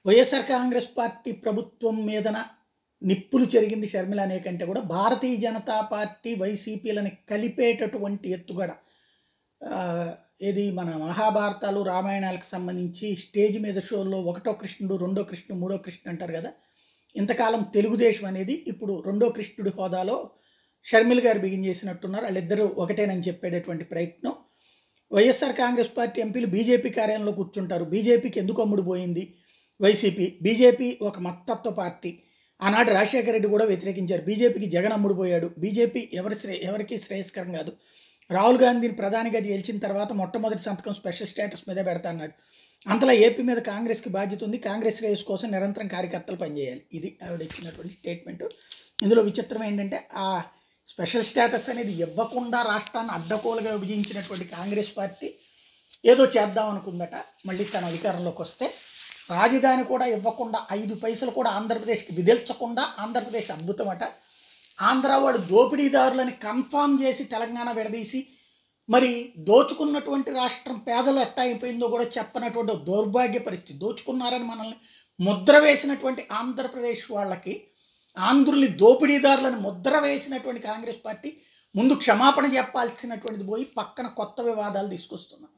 YSR Congress party ప్రభుత్వం మీదన నిప్పులు చెరిగింది షర్మిల అనే కంటే కూడా భారతీయ జనతా పార్టీ వైసీపీలని కలిపేటటువంటి ఎత్తుగడ ఆ, ఏది మన మహాభారతాలు రామాయణాలకు సంబంధించి స్టేజ్ మీద షోల్లో ఒకటో కృష్ణుడు రెండో కృష్ణుడు మూడో కృష్ణుడు అంటారు కదా. ఇంతకాలం తెలుగుదేశం అనేది ఇప్పుడు రెండో కృష్ణుడి హోదాలో షర్మిల గారు బిగిన్ చేసినట్టున్నారు. వాళ్ళిద్దరూ ఒకటేనని చెప్పేటటువంటి ప్రయత్నం. వైఎస్ఆర్ కాంగ్రెస్ పార్టీ ఎంపీలు బీజేపీ కార్యాలయంలో కూర్చుంటారు. బీజేపీకి ఎందుకు అమ్ముడు పోయింది బీజేపీ ఒక మత్తత్వ పార్టీ. ఆనాడు రాజశేఖర రెడ్డి కూడా వ్యతిరేకించారు. బీజేపీకి జగన్ అమ్ముడు పోయాడు. బీజేపీ ఎవరికి శ్రేయస్కరం కాదు. రాహుల్ గాంధీని ప్రధానిగా గెలిచిన తర్వాత మొట్టమొదటి సంతకం స్పెషల్ స్టేటస్ మీద పెడతా అన్నాడు. అంతలా ఏపీ మీద కాంగ్రెస్కి బాధ్యత ఉంది. కాంగ్రెస్ శ్రేయస్ కోసం నిరంతరం కార్యకర్తలు పనిచేయాలి. ఇది ఆవిడ ఇచ్చినటువంటి స్టేట్మెంట్. ఇందులో విచిత్రం ఏంటంటే ఆ స్పెషల్ స్టేటస్ అనేది ఇవ్వకుండా రాష్ట్రాన్ని అడ్డకోలుగా విభజించినటువంటి కాంగ్రెస్ పార్టీ ఏదో చేద్దాం అనుకుందట. మళ్ళీ తన అధికారంలోకి వస్తే రాజధాని కూడా ఇవ్వకుండా 5 పైసలు కూడా ఆంధ్రప్రదేశ్కి విధిల్చకుండా ఆంధ్రప్రదేశ్ అద్భుతమట. ఆంధ్ర వాడు దోపిడీదారులని కన్ఫామ్ చేసి తెలంగాణ విడదీసి మరి దోచుకున్నటువంటి రాష్ట్రం పేదలు ఎట్టా అయిపోయిందో కూడా చెప్పనటువంటి దౌర్భాగ్య పరిస్థితి. దోచుకున్నారని మనల్ని ముద్ర వేసినటువంటి ఆంధ్రప్రదేశ్ వాళ్ళకి ఆంధ్రుల్ని దోపిడీదారులను ముద్ర వేసినటువంటి కాంగ్రెస్ పార్టీ ముందు క్షమాపణ చెప్పాల్సినటువంటిది పోయి పక్కన కొత్త వివాదాలు తీసుకొస్తున్నారు.